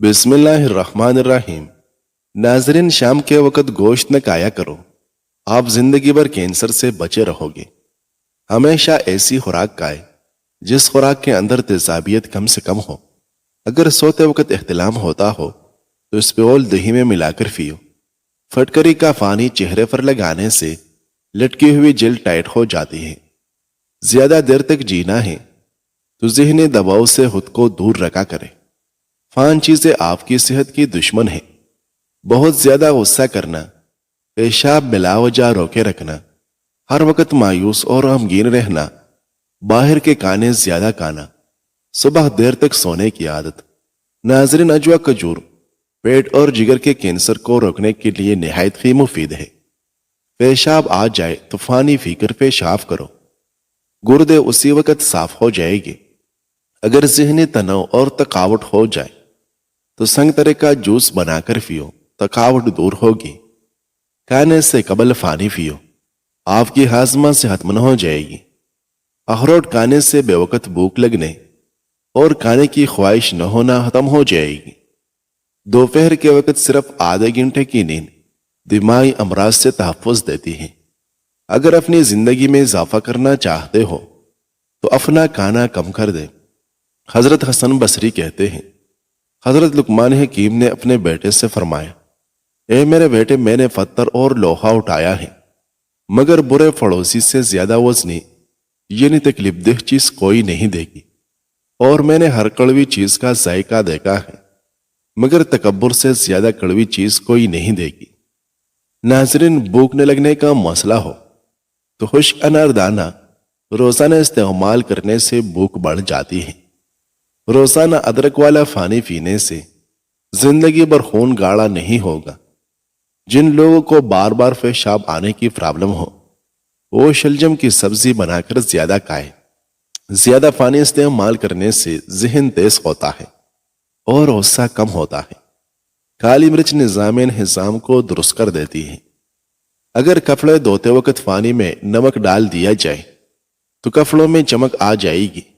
بسم اللہ الرحمن الرحیم۔ ناظرین، شام کے وقت گوشت نہ کھایا کرو، آپ زندگی بھر کینسر سے بچے رہو گے۔ ہمیشہ ایسی خوراک کھائے جس خوراک کے اندر تیزابیت کم سے کم ہو۔ اگر سوتے وقت احتلام ہوتا ہو تو اسپیول دہی میں ملا کر پیو۔ پھٹکری کا پانی چہرے پر لگانے سے لٹکی ہوئی جلد ٹائٹ ہو جاتی ہے۔ زیادہ دیر تک جینا ہے تو ذہنی دباؤ سے خود کو دور رکھا کرے۔ فان چیزیں آپ کی صحت کی دشمن ہیں۔ بہت زیادہ غصہ کرنا، پیشاب بلا وجہ روکے رکھنا، ہر وقت مایوس اور غمگین رہنا، باہر کے کھانے زیادہ کھانا، صبح دیر تک سونے کی عادت۔ ناظرین، اجوا کھجور پیٹ اور جگر کے کینسر کو روکنے کے لیے نہایت ہی مفید ہے۔ پیشاب آ جائے تو پانی پی کر پیشاب کرو، گردے اسی وقت صاف ہو جائے گے۔ اگر ذہنی تناؤ اور تھکاوٹ ہو جائے تو سنگترے کا جوس بنا کر پیو، تھکاوٹ دور ہوگی۔ کھانے سے قبل پانی پیو، آپ کی ہاضمہ صحت مند ہو جائے گی۔ اخروٹ کھانے سے بے وقت بھوک لگنے اور کھانے کی خواہش نہ ہونا ختم ہو جائے گی۔ دوپہر کے وقت صرف آدھے گھنٹے کی نیند دماغی امراض سے تحفظ دیتی ہے۔ اگر اپنی زندگی میں اضافہ کرنا چاہتے ہو تو اپنا کھانا کم کر دیں۔ حضرت حسن بصری کہتے ہیں، حضرت لقمان حکیم نے اپنے بیٹے سے فرمایا، اے میرے بیٹے، میں نے پتھر اور لوہا اٹھایا ہے، مگر برے پڑوسی سے زیادہ وزنی یعنی تکلیف دہ چیز کوئی نہیں دے گی، اور میں نے ہر کڑوی چیز کا ذائقہ دیکھا ہے، مگر تکبر سے زیادہ کڑوی چیز کوئی نہیں دے گی۔ ناظرین، بھوک نہ لگنے کا مسئلہ ہو تو خشک انار دانہ روزانہ استعمال کرنے سے بھوک بڑھ جاتی ہے۔ روزانہ ادرک والا پانی پینے سے زندگی بھر خون گاڑھا نہیں ہوگا۔ جن لوگوں کو بار بار پیشاب آنے کی پرابلم ہو وہ شلجم کی سبزی بنا کر زیادہ کھائیں۔ زیادہ پانی استعمال کرنے سے ذہن تیز ہوتا ہے اور غصہ کم ہوتا ہے۔ کالی مرچ نظام انہضام کو درست کر دیتی ہے۔ اگر کپڑے دھوتے وقت پانی میں نمک ڈال دیا جائے تو کپڑوں میں چمک آ جائے گی۔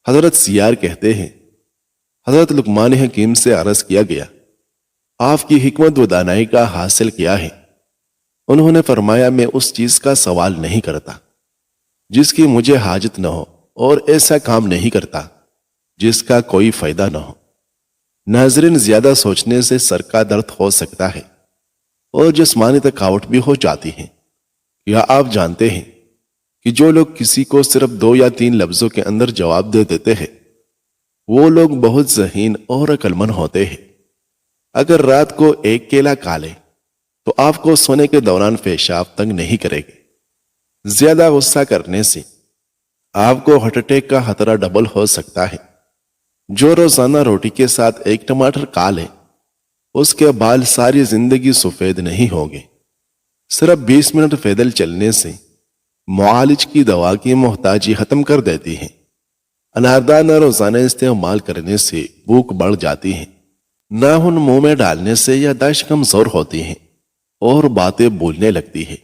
حضرت سیار کہتے ہیں، حضرت لقمان حکیم سے عرض کیا گیا، آپ کی حکمت و دانائی کا حاصل کیا ہے؟ انہوں نے فرمایا، میں اس چیز کا سوال نہیں کرتا جس کی مجھے حاجت نہ ہو، اور ایسا کام نہیں کرتا جس کا کوئی فائدہ نہ ہو۔ ناظرین، زیادہ سوچنے سے سر کا درد ہو سکتا ہے اور جسمانی تھکاوٹ بھی ہو جاتی ہے۔ کیا آپ جانتے ہیں کہ جو لوگ کسی کو صرف 2 یا 3 لفظوں کے اندر جواب دے دیتے ہیں وہ لوگ بہت ذہین اور عقل مند ہوتے ہیں۔ اگر رات کو 1 کیلا کھا لے تو آپ کو سونے کے دوران پیشاب تنگ نہیں کرے گے۔ زیادہ غصہ کرنے سے آپ کو ہارٹ اٹیک کا خطرہ ڈبل ہو سکتا ہے۔ جو روزانہ روٹی کے ساتھ 1 ٹماٹر کھا لے اس کے بال ساری زندگی سفید نہیں ہوگے۔ صرف 20 منٹ پیدل چلنے سے معالج کی دوا کی محتاجی ختم کر دیتی ہے۔ اناردانہ روزانہ استعمال کرنے سے بھوک بڑھ جاتی ہے۔ ناخن منہ میں ڈالنے سے یادداشت کمزور ہوتی ہے اور باتیں بھولنے لگتی ہے۔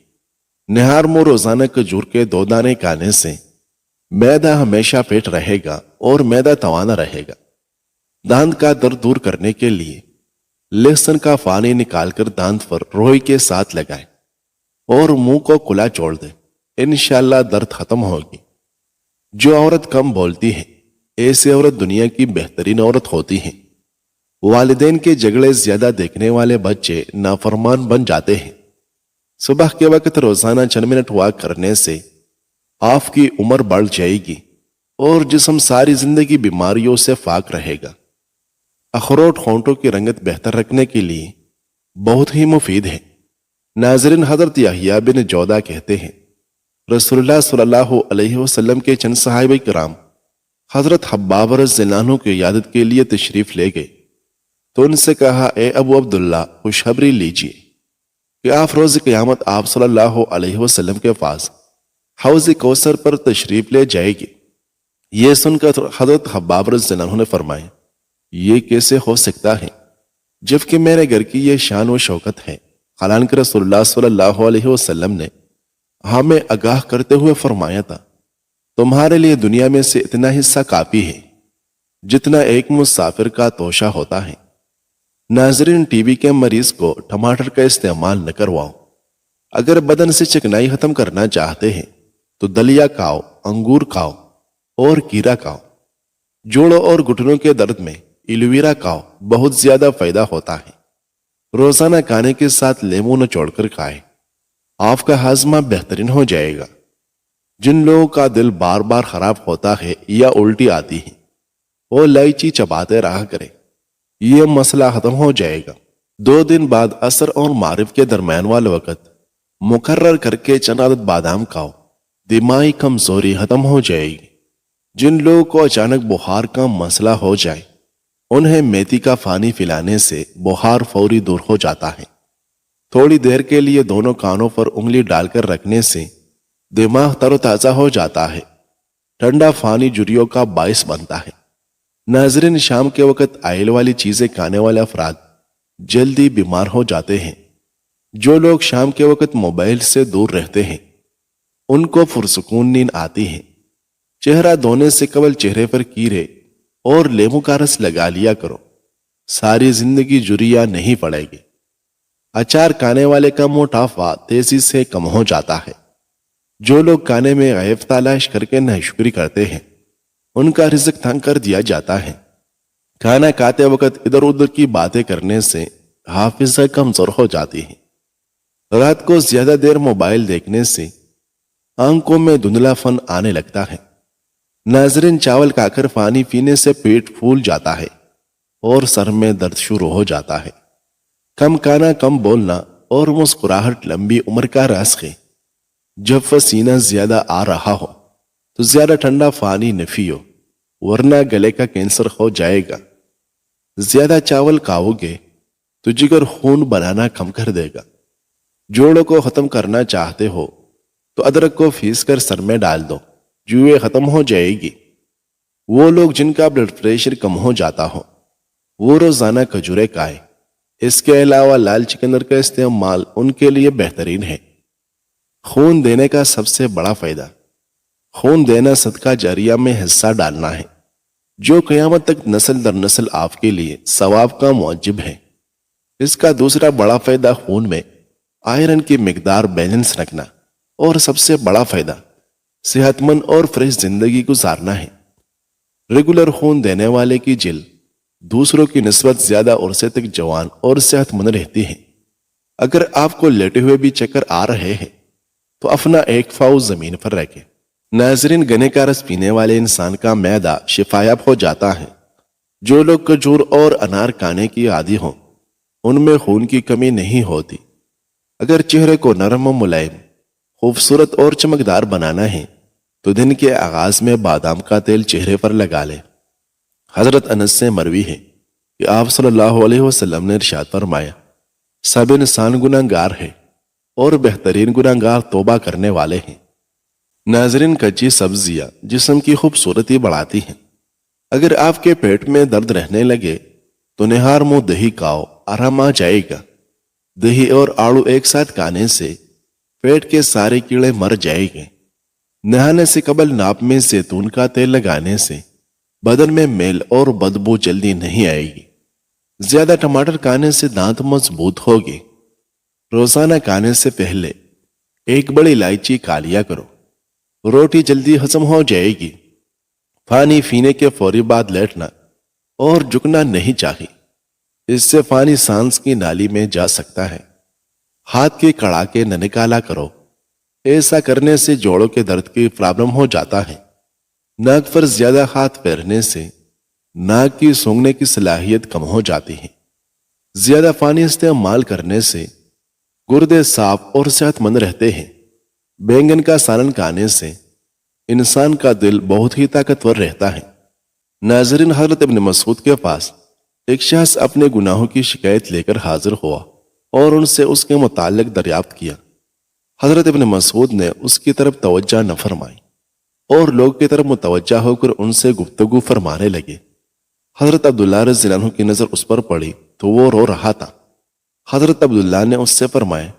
نہار منہ روزانہ کھجور کے 2 دانے کھانے سے معدہ ہمیشہ پیٹ رہے گا اور معدہ توانا رہے گا۔ دانت کا درد دور کرنے کے لیے لہسن کا پانی نکال کر دانت پر روئی کے ساتھ لگائیں اور منہ کو کھلا چھوڑ دیں، انشاءاللہ درد ختم ہوگی۔ جو عورت کم بولتی ہے ایسی عورت دنیا کی بہترین عورت ہوتی ہے۔ والدین کے جھگڑے زیادہ دیکھنے والے بچے نافرمان بن جاتے ہیں۔ صبح کے وقت روزانہ چند منٹ واک کرنے سے آپ کی عمر بڑھ جائے گی اور جسم ساری زندگی بیماریوں سے پاک رہے گا۔ اخروٹ ہونٹوں کی رنگت بہتر رکھنے کے لیے بہت ہی مفید ہے۔ ناظرین، حضرت یحییٰ بن جودہ کہتے ہیں، رسول اللہ صلی اللہ علیہ وسلم کے چند صحابہ کرام حضرت حباب رضی اللہ عنہ کی عیادت کے لیے تشریف لے گئے تو ان سے کہا، اے ابو عبداللہ، خوشخبری لیجیے کہ آپ روز قیامت آپ صلی اللہ علیہ وسلم کے پاس حوض کوثر پر تشریف لے جائے گی۔ یہ سن کر حضرت حباب رضی اللہ عنہ نے فرمایا، یہ کیسے ہو سکتا ہے جبکہ میرے گھر کی یہ شان و شوکت ہے؟ حالانکہ رسول اللہ صلی اللہ علیہ وسلم نے ہمیں آگاہ کرتے ہوئے فرمایا تھا، تمہارے لیے دنیا میں سے اتنا حصہ کافی ہے جتنا ایک مسافر کا توشہ ہوتا ہے۔ ناظرین، ٹی بی کے مریض کو ٹماٹر کا استعمال نہ کرواؤ۔ اگر بدن سے چکنائی ختم کرنا چاہتے ہیں تو دلیا کھاؤ، انگور کھاؤ اور کیرا کھاؤ۔ جوڑوں اور گھٹنوں کے درد میں ایلوویرا کھاؤ، بہت زیادہ فائدہ ہوتا ہے۔ روزانہ کھانے کے ساتھ لیمو نچوڑ کر کھائیں، آپ کا ہاضمہ بہترین ہو جائے گا۔ جن لوگوں کا دل بار بار خراب ہوتا ہے یا الٹی آتی ہے وہ الائچی چباتے رہا کریں، یہ مسئلہ ختم ہو جائے گا۔ 2 دن بعد عصر اور مغرب کے درمیان والا وقت مقرر کر کے چند عدد بادام کھاؤ، دماغی کمزوری ختم ہو جائے گی۔ جن لوگوں کو اچانک بخار کا مسئلہ ہو جائے انہیں میتھی کا پانی پلانے سے بخار فوری دور ہو جاتا ہے۔ تھوڑی دیر کے لیے دونوں کانوں پر انگلی ڈال کر رکھنے سے دماغ تر و تازہ ہو جاتا ہے۔ ٹھنڈا پانی جھریوں کا باعث بنتا ہے۔ ناظرین، شام کے وقت آئل والی چیزیں کھانے والے افراد جلدی بیمار ہو جاتے ہیں۔ جو لوگ شام کے وقت موبائل سے دور رہتے ہیں ان کو پرسکون نیند آتی ہے۔ چہرہ دھونے سے قبل چہرے پر کیرے اور لیمو کا رس لگا لیا کرو، ساری زندگی جھریاں نہیں پڑے گی۔ اچار کھانے والے کا موٹاپا تیزی سے کم ہو جاتا ہے۔ جو لوگ کھانے میں عیب تلاش کر کے ناشکری کرتے ہیں ان کا رزق تنگ کر دیا جاتا ہے۔ کھانا کھاتے وقت ادھر ادھر کی باتیں کرنے سے حافظہ کمزور ہو جاتی ہے۔ رات کو زیادہ دیر موبائل دیکھنے سے آنکھوں میں دھندلا پن آنے لگتا ہے۔ ناظرین، چاول کھا کر پانی پینے سے پیٹ پھول جاتا ہے اور سر میں درد شروع ہو جاتا ہے۔ کم کھانا، کم بولنا اور مسکراہٹ لمبی عمر کا راز ہے۔ جب پسینہ زیادہ آ رہا ہو تو زیادہ ٹھنڈا پانی نہ پیو ورنہ گلے کا کینسر ہو جائے گا۔ زیادہ چاول کھاؤ گے تو جگر خون بنانا کم کر دے گا۔ جوڑوں کو ختم کرنا چاہتے ہو تو ادرک کو پیس کر سر میں ڈال دو، جوئیں ختم ہو جائے گی۔ وہ لوگ جن کا بلڈ پریشر کم ہو جاتا ہو وہ روزانہ کھجوریں کھائیں۔ اس کے علاوہ لال چکندر کا استعمال ان کے لیے بہترین ہے۔ خون دینے کا سب سے بڑا فائدہ، خون دینا صدقہ جاریہ میں حصہ ڈالنا ہے جو قیامت تک نسل در نسل آپ کے لیے ثواب کا موجب ہے۔ اس کا دوسرا بڑا فائدہ خون میں آئرن کی مقدار بیلنس رکھنا، اور سب سے بڑا فائدہ صحت مند اور فریش زندگی گزارنا ہے۔ ریگولر خون دینے والے کی جلد دوسروں کی نسبت زیادہ عرصے تک جوان اور صحت مند رہتی ہے۔ اگر آپ کو لیٹے ہوئے بھی چکر آ رہے ہیں تو اپنا ایک پاؤں زمین پر رکھیں۔ ناظرین، گنے کا رس پینے والے انسان کا معدہ شفایاب ہو جاتا ہے۔ جو لوگ کھجور اور انار کھانے کی عادی ہوں ان میں خون کی کمی نہیں ہوتی۔ اگر چہرے کو نرم و ملائم، خوبصورت اور چمکدار بنانا ہے تو دن کے آغاز میں بادام کا تیل چہرے پر لگا لیں۔ حضرت انس سے مروی ہے کہ آپ صلی اللہ علیہ وسلم نے ارشاد فرمایا، سب انسان گناہگار ہے اور بہترین گناہگار توبہ کرنے والے ہیں۔ ناظرین، کچی سبزیاں جسم کی خوبصورتی بڑھاتی ہیں۔ اگر آپ کے پیٹ میں درد رہنے لگے تو نہار منہ دہی کھاؤ، آرام آ جائے گا۔ دہی اور آڑو ایک ساتھ کھانے سے پیٹ کے سارے کیڑے مر جائیں گے۔ نہانے سے قبل ناپ میں زیتون کا تیل لگانے سے بدن میں میل اور بدبو جلدی نہیں آئے گی۔ زیادہ ٹماٹر کھانے سے دانت مضبوط ہوگی۔ روزانہ کھانے سے پہلے ایک بڑی الائچی کھا لیا کرو، روٹی جلدی ہضم ہو جائے گی۔ پانی پینے کے فوری بعد لیٹنا اور جھکنا نہیں چاہیے، اس سے پانی سانس کی نالی میں جا سکتا ہے۔ ہاتھ کے کڑاکے نہ نکالا کرو، ایسا کرنے سے جوڑوں کے درد کی پرابلم ہو جاتا ہے۔ ناک پر زیادہ ہاتھ پھیرنے سے ناک کی سونگھنے کی صلاحیت کم ہو جاتی ہے۔ زیادہ پانی استعمال کرنے سے گردے صاف اور صحت مند رہتے ہیں۔ بینگن کا سالن کھانے سے انسان کا دل بہت ہی طاقتور رہتا ہے۔ ناظرین، حضرت ابن مسعود کے پاس ایک شخص اپنے گناہوں کی شکایت لے کر حاضر ہوا اور ان سے اس کے متعلق دریافت کیا۔ حضرت ابن مسعود نے اس کی طرف توجہ نہ فرمائی اور لوگ کی طرف متوجہ ہو کر ان سے گفتگو فرمانے لگے۔ حضرت عبداللہ رضی اللہ عنہ کی نظر اس پر پڑی تو وہ رو رہا تھا۔ حضرت عبداللہ نے اس سے فرمایا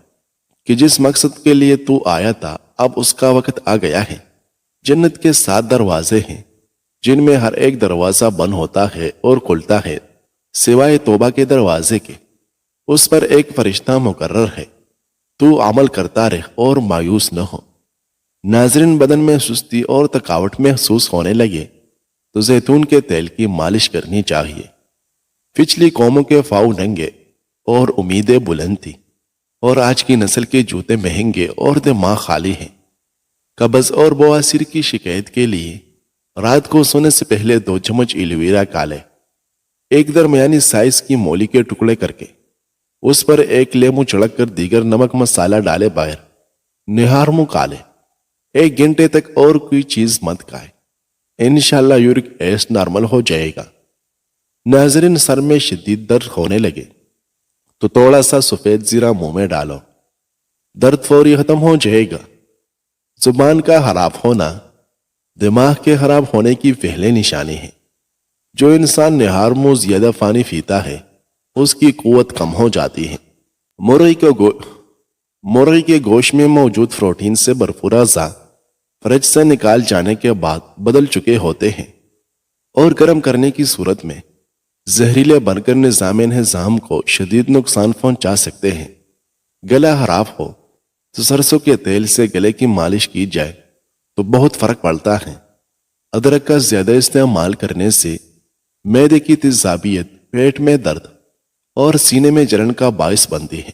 کہ جس مقصد کے لیے تو آیا تھا اب اس کا وقت آ گیا ہے۔ جنت کے 7 دروازے ہیں جن میں ہر ایک دروازہ بند ہوتا ہے اور کھلتا ہے سوائے توبہ کے دروازے کے اس پر ایک فرشتہ مقرر ہے۔ تو عمل کرتا رہ اور مایوس نہ ہو۔ ناظرین، بدن میں سستی اور تھکاوٹ محسوس ہونے لگے تو زیتون کے تیل کی مالش کرنی چاہیے۔ پچھلی قوموں کے فاؤ ننگے اور امیدیں بلند تھی، اور آج کی نسل کے جوتے مہنگے اور دماغ خالی ہیں۔ قبض اور بواسیر کی شکایت کے لیے رات کو سونے سے پہلے 2 چمچ ایلوویرا کالے، ایک درمیانی سائز کی مولی کے ٹکڑے کر کے اس پر 1 لیمو چڑک کر دیگر نمک مسالہ ڈالے بغیر نہار منہ کالے 1 گھنٹے تک اور کوئی چیز مت کھائے۔ انشاءاللہ یورک ایسڈ نارمل ہو جائے گا۔ ناظرین، سر میں شدید درد ہونے لگے تو تھوڑا سا سفید زیرہ منہ میں ڈالو، درد فوری ختم ہو جائے گا۔ زبان کا خراب ہونا دماغ کے خراب ہونے کی پہلے نشانی ہے۔ جو انسان نہار منہ زیادہ پانی پیتا ہے اس کی قوت کم ہو جاتی ہے۔ مرغی کے گوشت میں موجود پروٹین سے بھرپور اعضاء فرج سے نکال جانے کے بعد بدل چکے ہوتے ہیں اور گرم کرنے کی صورت میں زہریلے بن کر نظام کو شدید نقصان پہنچا سکتے ہیں۔ گلا خراب ہو تو سرسوں کے تیل سے گلے کی مالش کی جائے تو بہت فرق پڑتا ہے۔ ادرک کا زیادہ استعمال کرنے سے معدے کی تیزابیت، پیٹ میں درد اور سینے میں جلن کا باعث بنتی ہے۔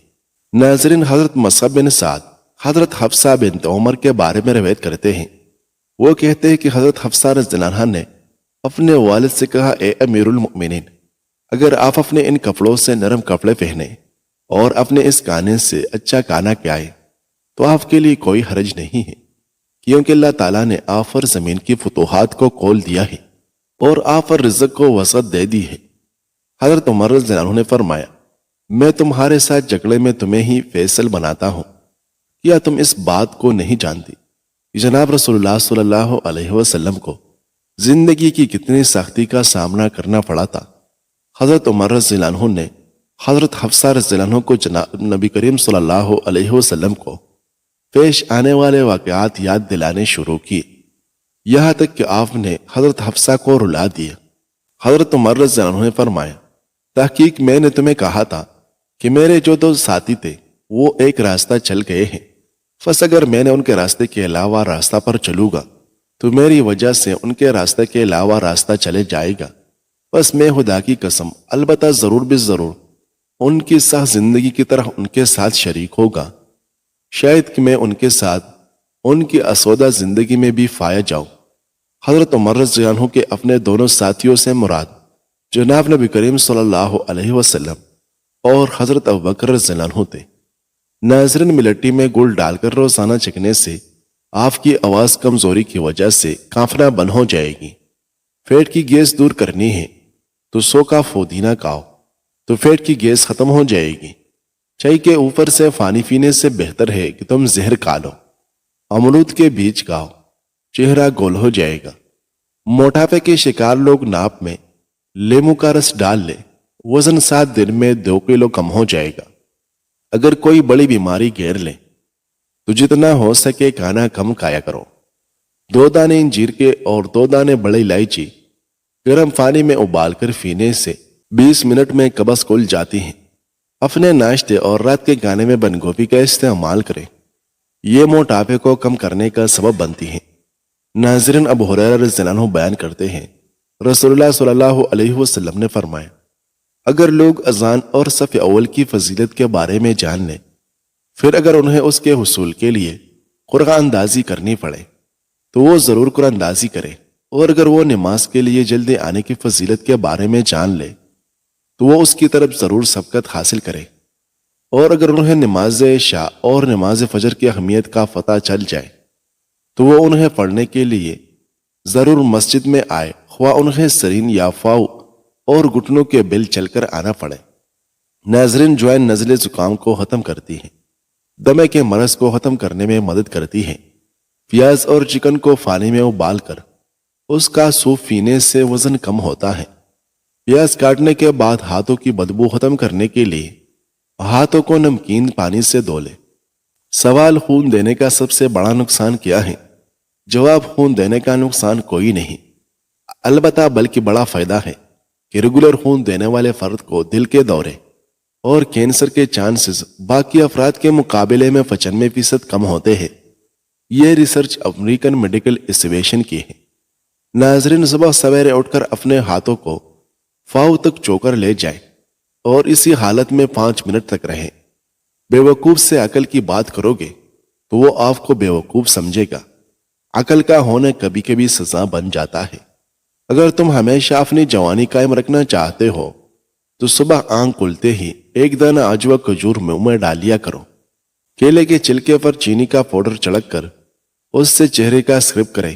ناظرین، حضرت مصعب بن سعد حضرت حفصہ بنت عمر کے بارے میں روایت کرتے ہیں۔ وہ کہتے ہیں کہ حضرت حفصہ رضی اللہ عنہا نے اپنے والد سے کہا، اے امیر المؤمنین، اگر آپ اپنے ان کپڑوں سے نرم کپڑے پہنے اور اپنے اس کانے سے اچھا کانا کھائیں تو آپ کے لیے کوئی حرج نہیں ہے، کیونکہ اللہ تعالیٰ نے آپ پر زمین کی فتوحات کو کھول دیا ہے اور آپ پر رزق کو وسعت دے دی ہے۔ حضرت عمر رضی اللہ عنہ نے فرمایا، میں تمہارے ساتھ جھگڑے میں تمہیں ہی فیصل بناتا ہوں، کیا تم اس بات کو نہیں جانتی کہ جناب رسول اللہ صلی اللہ علیہ وسلم کو زندگی کی کتنی سختی کا سامنا کرنا پڑا تھا۔ حضرت عمر رضی اللہ عنہ نے حضرت حفصہ رضی اللہ عنہ کو جناب نبی کریم صلی اللہ علیہ وسلم کو پیش آنے والے واقعات یاد دلانے شروع کیے، یہاں تک کہ آپ نے حضرت حفصہ کو رلا دیا۔ حضرت عمر رضی اللہ عنہ نے فرمایا، تحقیق میں نے تمہیں کہا تھا کہ میرے جو 2 ساتھی تھے وہ ایک راستہ چل گئے ہیں، بس اگر میں نے ان کے راستے کے علاوہ راستہ پر چلوں گا تو میری وجہ سے ان کے راستے کے علاوہ راستہ چلے جائے گا۔ بس میں خدا کی قسم البتہ ضرور بھی ضرور ان کی سخت زندگی کی طرح ان کے ساتھ شریک ہوگا، شاید کہ میں ان کے ساتھ ان کی اسودہ زندگی میں بھی پایا جاؤں۔ حضرت عمر رضی اللہ عنہ کے اپنے دونوں ساتھیوں سے مراد جناب نبی کریم صلی اللہ علیہ وسلم اور حضرت ابوبکر رضی اللہ عنہ تھے۔ ناظرین، ملٹی میں گل ڈال کر روزانہ چکنے سے آپ کی آواز کمزوری کی وجہ سے کانپنا بند ہو جائے گی۔ پیٹ کی گیس دور کرنی ہے تو 100 کا پودینہ کھاؤ تو پیٹ کی گیس ختم ہو جائے گی۔ چائے کے اوپر سے پانی پینے سے بہتر ہے کہ تم زہر کھا لو۔ امرود کے بیج کھاؤ، چہرہ گول ہو جائے گا۔ موٹاپے کے شکار لوگ ناپ میں لیمو کا رس ڈال لے، وزن 7 دن میں 2 کلو کم ہو جائے گا۔ اگر کوئی بڑی بیماری گھیر لے تو جتنا ہو سکے کھانا کم کھایا کرو۔ 2 دانے انجیر کے اور 2 دانے بڑی الائچی گرم پانی میں ابال کر پینے سے 20 منٹ میں قبض کھل جاتی ہیں۔ اپنے ناشتے اور رات کے کھانے میں بند گوبھی کا استعمال کریں، یہ موٹاپے کو کم کرنے کا سبب بنتی ہیں۔ ناظرین، ابو ہریرہ رضی اللہ عنہ بیان کرتے ہیں، رسول اللہ صلی اللہ علیہ وسلم نے فرمایا، اگر لوگ اذان اور صف اول کی فضیلت کے بارے میں جان لیں، پھر اگر انہیں اس کے حصول کے لیے قرآن اندازی کرنی پڑے تو وہ ضرور قرآن اندازی کرے، اور اگر وہ نماز کے لیے جلدی آنے کی فضیلت کے بارے میں جان لے تو وہ اس کی طرف ضرور سبقت حاصل کرے، اور اگر انہیں نماز عشاء اور نماز فجر کی اہمیت کا پتہ چل جائے تو وہ انہیں پڑھنے کے لیے ضرور مسجد میں آئے، خواہ انہیں سرین یا فاؤ اور گھٹنوں کے بل چل کر آنا پڑے۔ ناظرین، جوائن نزلے زکام کو ختم کرتی ہے، دمے کے مرض کو ختم کرنے میں مدد کرتی ہے۔ پیاز اور چکن کو پانی میں ابال کر اس کا سوپ پینے سے وزن کم ہوتا ہے۔ پیاز کاٹنے کے بعد ہاتھوں کی بدبو ختم کرنے کے لیے ہاتھوں کو نمکین پانی سے دھو لے۔ سوال، خون دینے کا سب سے بڑا نقصان کیا ہے؟ جواب، خون دینے کا نقصان کوئی نہیں، البتہ بلکہ بڑا فائدہ ہے، کہ ریگولر خون دینے والے فرد کو دل کے دورے اور کینسر کے چانسز باقی افراد کے مقابلے میں 95% کم ہوتے ہیں۔ یہ ریسرچ امریکن میڈیکل ایسوسیشن کی ہے۔ ناظرین، صبح سویرے اٹھ کر اپنے ہاتھوں کو فاؤ تک چوکر لے جائیں اور اسی حالت میں 5 منٹ تک رہیں۔ بے وقوف سے عقل کی بات کرو گے تو وہ آپ کو بے وقوف سمجھے گا۔ عقل کا ہونا کبھی کبھی سزا بن جاتا ہے۔ اگر تم ہمیشہ اپنی جوانی قائم رکھنا چاہتے ہو تو صبح آنکھ کھلتے ہی ایک دانہ عجوہ کھجور منہ میں ڈال لیا کرو۔ کیلے کے چھلکے پر چینی کا پاؤڈر چھڑک کر اس سے چہرے کا اسکرب کریں۔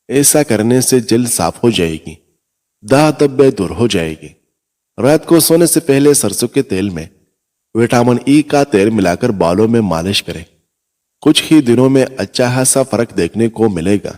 ایسا کرنے سے جلد صاف ہو جائے گی، داغ دھبے دور ہو جائے گی۔ رات کو سونے سے پہلے سرسوں کے تیل میں وٹامن ای کا تیل ملا کر بالوں میں مالش کریں۔ کچھ ہی دنوں میں اچھا خاصا فرق دیکھنے کو ملے گا۔